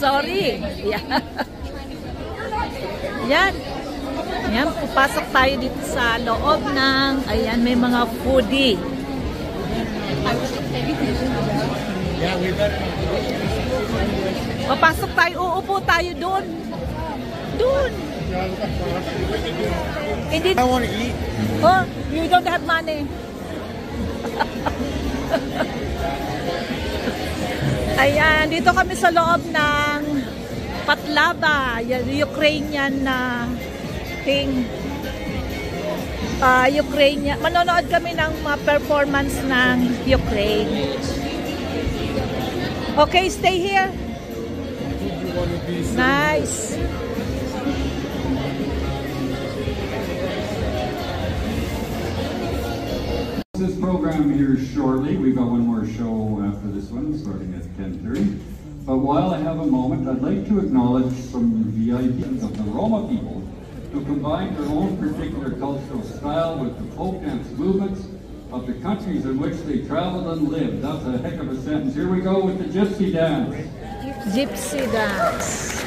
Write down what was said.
Sorry. Yan. Yan. Yan, pupasok tayo dito sa loob ng, ayan, may mga foodie. Papasok tayo, uupo tayo doon. Doon. Hindi. I want to eat. Oh, you don't have money. Ayan, dito kami sa loob ng Patlava, Ukrainian na thing. Ukrainian. Manonood kami ng performance ng Ukraine. Okay, stay here. Nice. This program here shortly. We've got one more show after this one, starting at 10:30. But while I have a moment, I'd like to acknowledge some VIPs of the Roma people who combine their own particular cultural style with the folk dance movements of the countries in which they traveled and lived. That's a heck of a sentence. Here we go with the gypsy dance. Gypsy dance.